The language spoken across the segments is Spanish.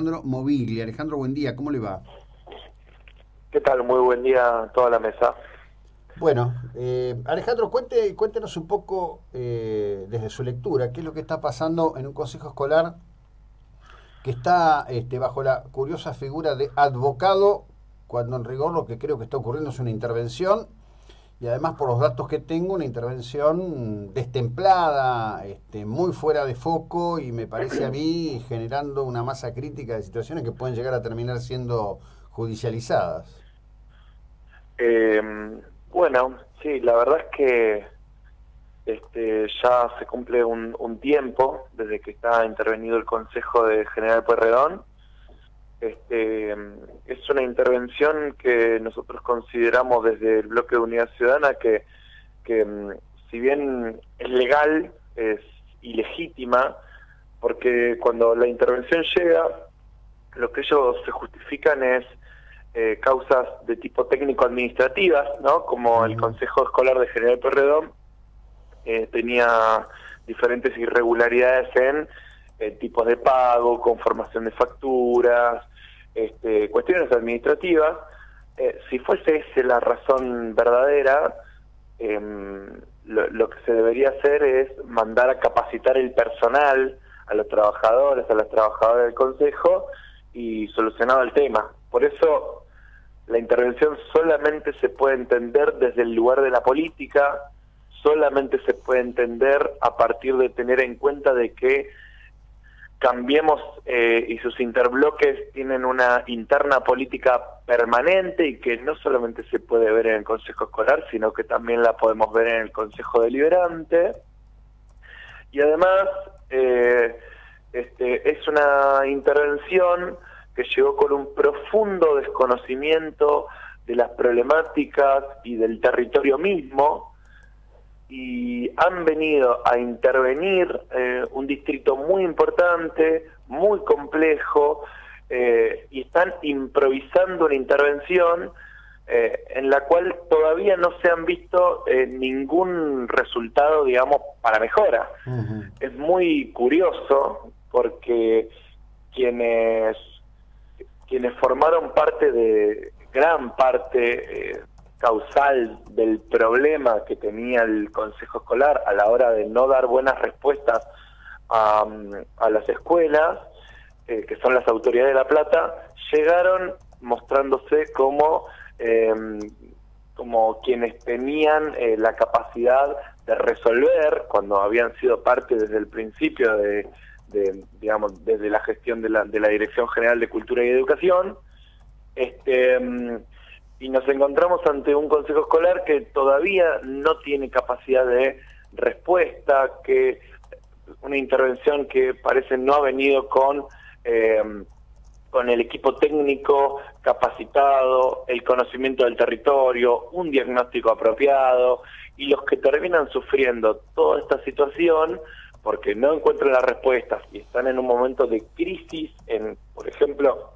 Alejandro Moviglia. Alejandro, buen día, ¿cómo le va? ¿Qué tal? Muy buen día a toda la mesa. Bueno, Alejandro, cuéntenos un poco desde su lectura, qué es lo que está pasando en un consejo escolar que está bajo la curiosa figura de advocado, cuando en rigor lo que creo que está ocurriendo es una intervención, y además por los datos que tengo, una intervención destemplada, muy fuera de foco, y me parece a mí generando una masa crítica de situaciones que pueden llegar a terminar siendo judicializadas. Eh, bueno, sí, la verdad es que ya se cumple un tiempo desde que está intervenido el Consejo de General Pueyrredón. Este, es una intervención que nosotros consideramos desde el bloque de Unidad Ciudadana que si bien es legal, es ilegítima, porque cuando la intervención llega, lo que ellos se justifican es causas de tipo técnico-administrativas, ¿no? Como el Ujú. Consejo Escolar de General Pueyrredón tenía diferentes irregularidades en tipos de pago, conformación de facturas, cuestiones administrativas. Si fuese esa la razón verdadera, lo que se debería hacer es mandar a capacitar el personal, a los trabajadores, a las trabajadoras del Consejo, y solucionado el tema. Por eso la intervención solamente se puede entender desde el lugar de la política, solamente se puede entender a partir de tener en cuenta de que Cambiemos y sus interbloques tienen una interna política permanente y que no solamente se puede ver en el Consejo Escolar, sino que también la podemos ver en el Consejo Deliberante. Y además es una intervención que llegó con un profundo desconocimiento de las problemáticas y del territorio mismo, y han venido a intervenir un distrito muy importante, muy complejo, y están improvisando una intervención en la cual todavía no se han visto ningún resultado, digamos, para mejora. Ujú. Es muy curioso porque quienes quienes formaron parte de gran parte causal del problema que tenía el Consejo Escolar a la hora de no dar buenas respuestas a las escuelas, que son las autoridades de La Plata, llegaron mostrándose eh, como quienes tenían la capacidad de resolver, cuando habían sido parte desde el principio digamos, desde la gestión de la Dirección General de Cultura y Educación, y nos encontramos ante un consejo escolar que todavía no tiene capacidad de respuesta, que una intervención que parece no ha venido con el equipo técnico capacitado, el conocimiento del territorio, un diagnóstico apropiado, y los que terminan sufriendo toda esta situación porque no encuentran las respuestas y están en un momento de crisis en, por ejemplo,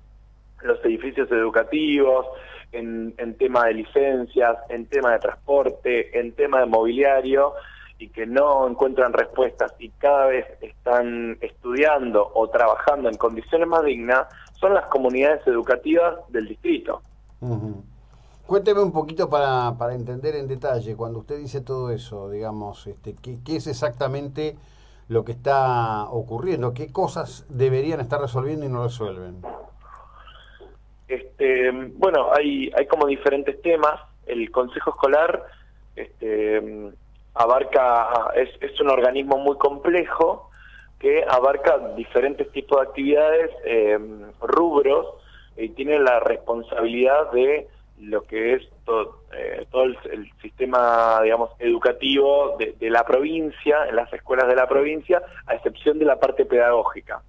los edificios educativos, en tema de licencias, en tema de transporte, en tema de mobiliario, y que no encuentran respuestas y cada vez están estudiando o trabajando en condiciones más dignas, son las comunidades educativas del distrito. Ujú. Cuénteme un poquito para entender en detalle, cuando usted dice todo eso, digamos, ¿qué es exactamente lo que está ocurriendo? ¿Qué cosas deberían estar resolviendo y no resuelven? Bueno, hay como diferentes temas. El Consejo Escolar abarca, es un organismo muy complejo que abarca diferentes tipos de actividades, rubros, y tiene la responsabilidad de lo que es todo el sistema, digamos, educativo de la provincia, en las escuelas de la provincia, a excepción de la parte pedagógica.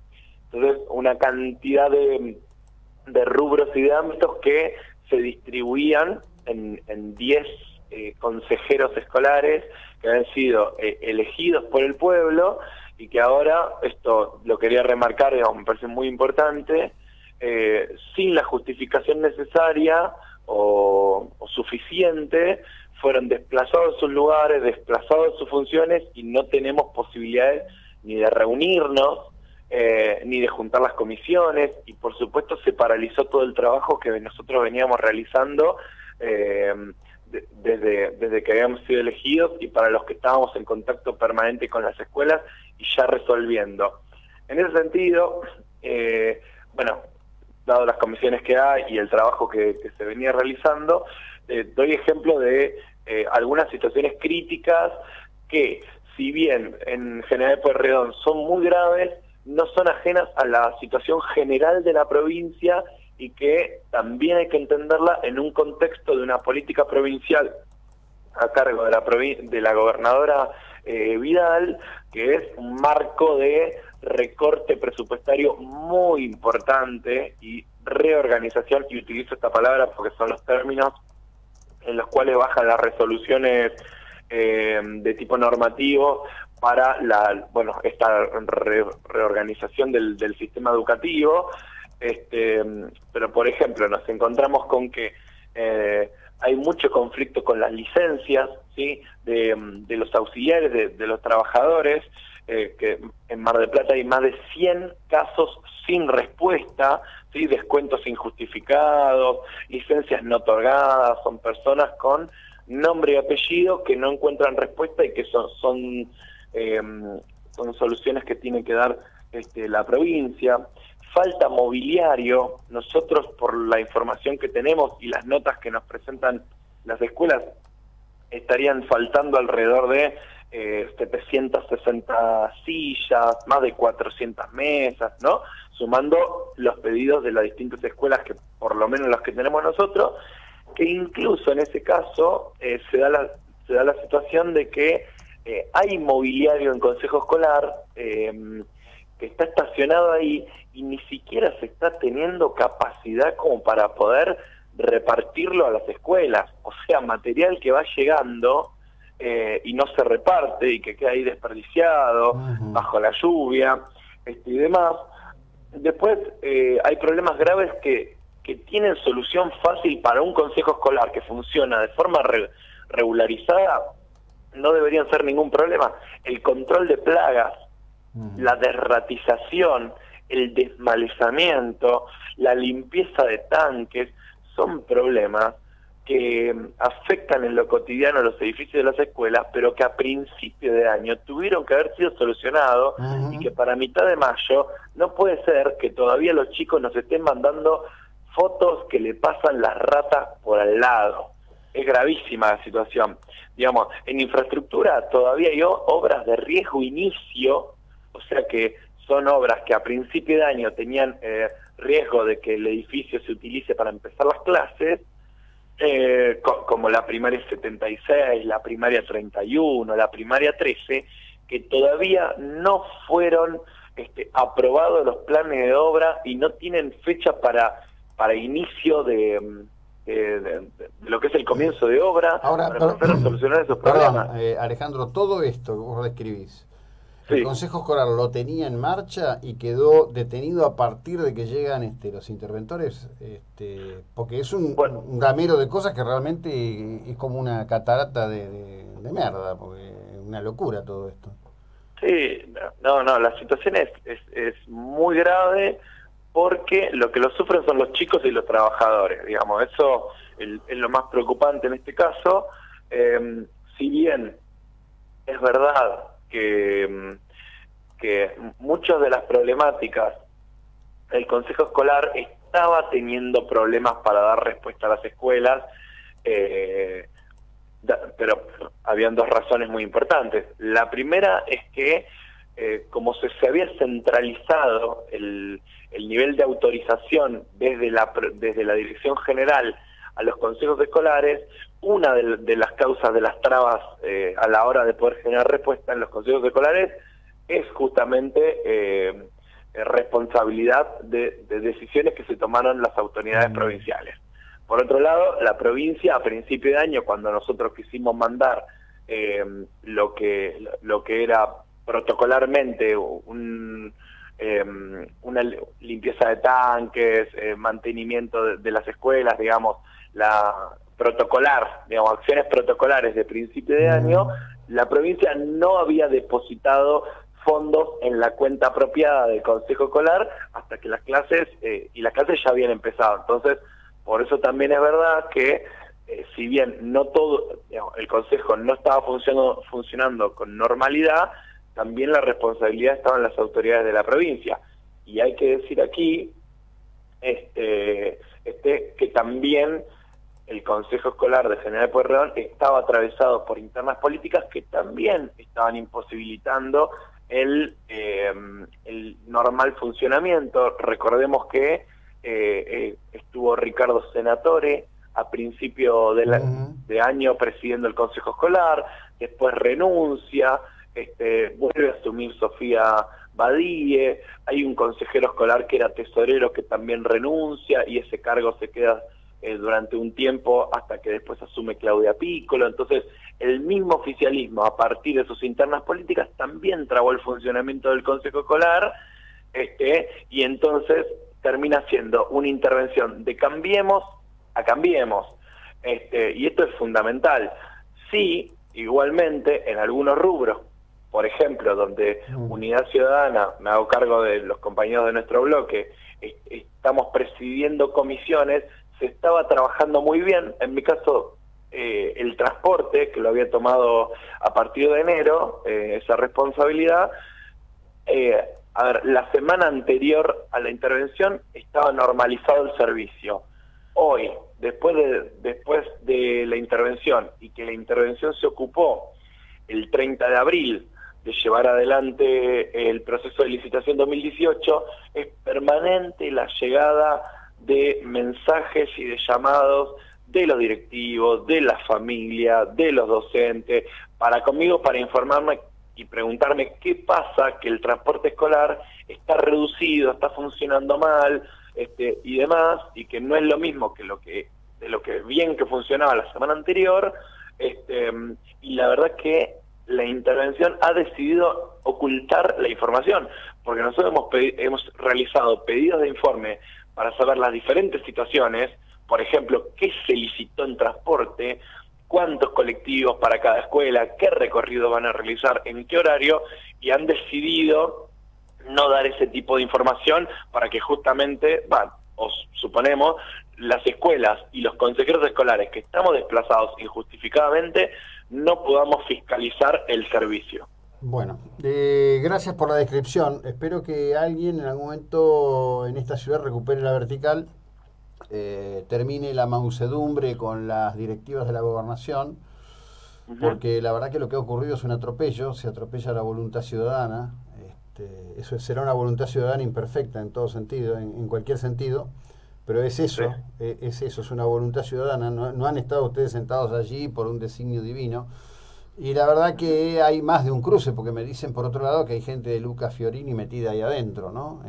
Entonces, una cantidad de rubros y de ámbitos que se distribuían en 10 consejeros escolares que han sido elegidos por el pueblo, y que ahora, esto lo quería remarcar, digamos, me parece muy importante, sin la justificación necesaria o suficiente, fueron desplazados de sus lugares, desplazados de sus funciones, y no tenemos posibilidades ni de reunirnos ni de juntar las comisiones, y por supuesto se paralizó todo el trabajo que nosotros veníamos realizando desde que habíamos sido elegidos, y para los que estábamos en contacto permanente con las escuelas y ya resolviendo. En ese sentido, bueno, dado las comisiones que hay y el trabajo que se venía realizando, doy ejemplo de algunas situaciones críticas que, si bien en General Pueyrredón son muy graves, no son ajenas a la situación general de la provincia, y que también hay que entenderla en un contexto de una política provincial a cargo de la gobernadora Vidal, que es un marco de recorte presupuestario muy importante y reorganización, y utilizo esta palabra porque son los términos en los cuales bajan las resoluciones de tipo normativo para esta reorganización del sistema educativo. Pero por ejemplo nos encontramos con que hay mucho conflicto con las licencias, ¿sí?, de los auxiliares, de los trabajadores, que en Mar del Plata hay más de 100 casos sin respuesta, ¿sí?, descuentos injustificados, licencias no otorgadas. Son personas con nombre y apellido que no encuentran respuesta, y que son soluciones que tiene que dar la provincia. Falta mobiliario. Nosotros, por la información que tenemos y las notas que nos presentan las escuelas, estarían faltando alrededor de 760 sillas, más de 400 mesas, ¿no? Sumando los pedidos de las distintas escuelas, que por lo menos los que tenemos nosotros, que incluso en ese caso se da la situación de que hay mobiliario en consejo escolar que está estacionado ahí, y ni siquiera se está teniendo capacidad como para poder repartirlo a las escuelas. O sea, material que va llegando y no se reparte, y que queda ahí desperdiciado bajo la lluvia y demás. Después hay problemas graves que tienen solución fácil para un consejo escolar que funciona de forma regularizada. No deberían ser ningún problema. El control de plagas, la desratización, el desmalezamiento, la limpieza de tanques, son problemas que afectan en lo cotidiano a los edificios de las escuelas, pero que a principio de año tuvieron que haber sido solucionados, y que para mitad de mayo no puede ser que todavía los chicos nos estén mandando fotos que le pasan las ratas por al lado. Es gravísima la situación. Digamos, en infraestructura todavía hay obras de riesgo inicio, o sea que son obras que a principio de año tenían riesgo de que el edificio se utilice para empezar las clases, como la primaria 76, la primaria 31, la primaria 13, que todavía no fueron aprobados los planes de obra y no tienen fecha para inicio de lo que es el comienzo de obra. Ahora, para empezar a solucionar esos problemas. Alejandro, todo esto que vos describís, Sí. el Consejo Escolar lo tenía en marcha y quedó detenido a partir de que llegan los interventores, porque es un gamero de cosas que realmente es como una catarata de mierda, porque es una locura todo esto. Sí, no, la situación es muy grave, porque lo que lo sufren son los chicos y los trabajadores, digamos. Eso es lo más preocupante en este caso. Si bien es verdad que muchas de las problemáticas, el Consejo Escolar estaba teniendo problemas para dar respuesta a las escuelas, pero habían dos razones muy importantes. La primera es que como se había centralizado el nivel de autorización desde la Dirección General a los consejos escolares, una de las causas de las trabas a la hora de poder generar respuesta en los consejos escolares es justamente responsabilidad de decisiones que se tomaron las autoridades provinciales. Por otro lado, la provincia a principio de año, cuando nosotros quisimos mandar lo que era protocolarmente una limpieza de tanques, mantenimiento de las escuelas, digamos, acciones protocolares de principio de año, la provincia no había depositado fondos en la cuenta apropiada del Consejo Escolar hasta que las clases ya habían empezado. Entonces, por eso también es verdad que si bien no todo, digamos, el Consejo no estaba funcionando con normalidad, también la responsabilidad estaba en las autoridades de la provincia. Y hay que decir aquí que también el Consejo Escolar de General Pueyrredón estaba atravesado por internas políticas que también estaban imposibilitando el normal funcionamiento. Recordemos que estuvo Ricardo Senatore a principio de año presidiendo el Consejo Escolar, después renuncia, vuelve a asumir Sofía Badie, hay un consejero escolar que era tesorero que también renuncia y ese cargo se queda durante un tiempo hasta que después asume Claudia Piccolo. Entonces el mismo oficialismo, a partir de sus internas políticas, también trabó el funcionamiento del Consejo Escolar, y entonces termina siendo una intervención de cambiemos a cambiemos, y esto es fundamental. Sí, igualmente en algunos rubros, por ejemplo, donde Unidad Ciudadana, me hago cargo de los compañeros de nuestro bloque, estamos presidiendo comisiones, se estaba trabajando muy bien. En mi caso, el transporte, que lo había tomado a partir de enero, esa responsabilidad, a ver, la semana anterior a la intervención estaba normalizado el servicio. Hoy, después de la intervención, y que la intervención se ocupó el 30 de abril de llevar adelante el proceso de licitación 2018, es permanente la llegada de mensajes y de llamados de los directivos, de la familia, de los docentes, para informarme y preguntarme qué pasa, que el transporte escolar está reducido, está funcionando mal, y demás, y que no es lo mismo que de lo que bien que funcionaba la semana anterior, y la verdad que la intervención ha decidido ocultar la información, porque nosotros hemos realizado pedidos de informe para saber las diferentes situaciones, por ejemplo, qué se licitó en transporte, cuántos colectivos para cada escuela, qué recorrido van a realizar, en qué horario, y han decidido no dar ese tipo de información para que justamente, suponemos, las escuelas y los consejeros escolares que estamos desplazados injustificadamente no podamos fiscalizar el servicio. Bueno, gracias por la descripción. Espero que alguien en algún momento en esta ciudad recupere la vertical, termine la mansedumbre con las directivas de la gobernación, porque la verdad que lo que ha ocurrido es un atropello, se atropella la voluntad ciudadana. Eso será una voluntad ciudadana imperfecta en todo sentido, en cualquier sentido, pero es eso, es una voluntad ciudadana. No han estado ustedes sentados allí por un designio divino. Y la verdad que hay más de un cruce, porque me dicen por otro lado que hay gente de Luca Fiorini metida ahí adentro, ¿no?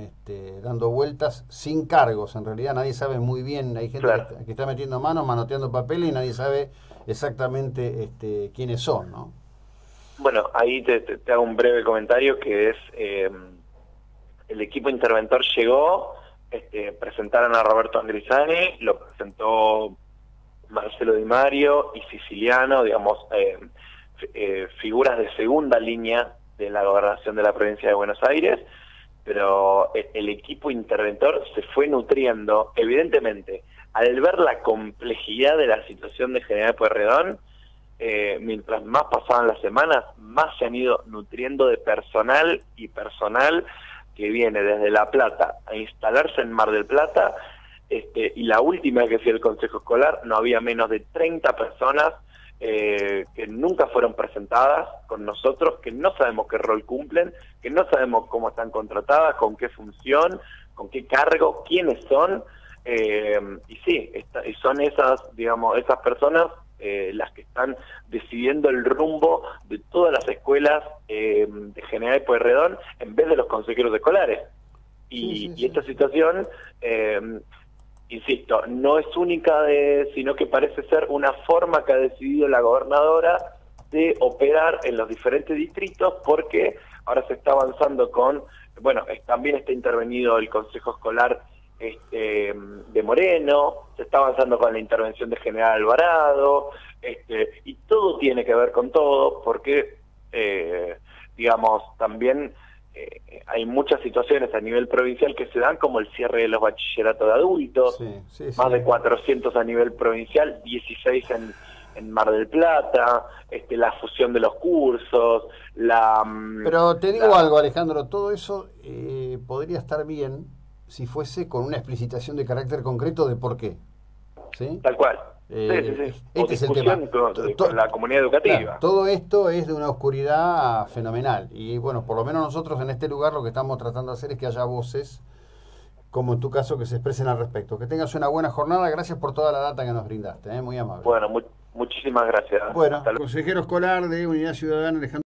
Dando vueltas sin cargos. En realidad nadie sabe muy bien, hay gente que está metiendo manos, manoteando papeles, y nadie sabe exactamente quiénes son, ¿no? Bueno, ahí te hago un breve comentario, que es el equipo interventor llegó, presentaron a Roberto Angrisani, lo presentó Marcelo Di Mario y Siciliano, digamos, figuras de segunda línea de la gobernación de la provincia de Buenos Aires, pero el equipo interventor se fue nutriendo, evidentemente, al ver la complejidad de la situación de General Pueyrredón. Mientras más pasaban las semanas, más se han ido nutriendo de personal que viene desde La Plata a instalarse en Mar del Plata, y la última vez que fui al Consejo Escolar no había menos de 30 personas que nunca fueron presentadas con nosotros, que no sabemos qué rol cumplen, que no sabemos cómo están contratadas, con qué función, con qué cargo, quiénes son, y sí, y son esas, digamos, esas personas las que están decidiendo el rumbo de todas las escuelas de General Pueyrredón en vez de los consejeros escolares. Y esta situación, insisto, no es única, sino que parece ser una forma que ha decidido la gobernadora de operar en los diferentes distritos, porque ahora se está avanzando con, bueno, también está intervenido el Consejo Escolar de Moreno, se está avanzando con la intervención de General Alvarado, y todo tiene que ver con todo, porque digamos, también hay muchas situaciones a nivel provincial que se dan, como el cierre de los bachilleratos de adultos, más de 400 a nivel provincial, 16 en Mar del Plata, la fusión de los cursos, Pero te digo algo, Alejandro, todo eso podría estar bien si fuese con una explicitación de carácter concreto de por qué. ¿Sí? Tal cual. Este es el tema. Con la comunidad educativa. Claro, todo esto es de una oscuridad fenomenal. Y bueno, por lo menos nosotros en este lugar lo que estamos tratando de hacer es que haya voces, como en tu caso, que se expresen al respecto. Que tengas una buena jornada. Gracias por toda la data que nos brindaste. Muy amable. Bueno, muchísimas gracias. Bueno, consejero escolar de Unidad Ciudadana, Alejandro.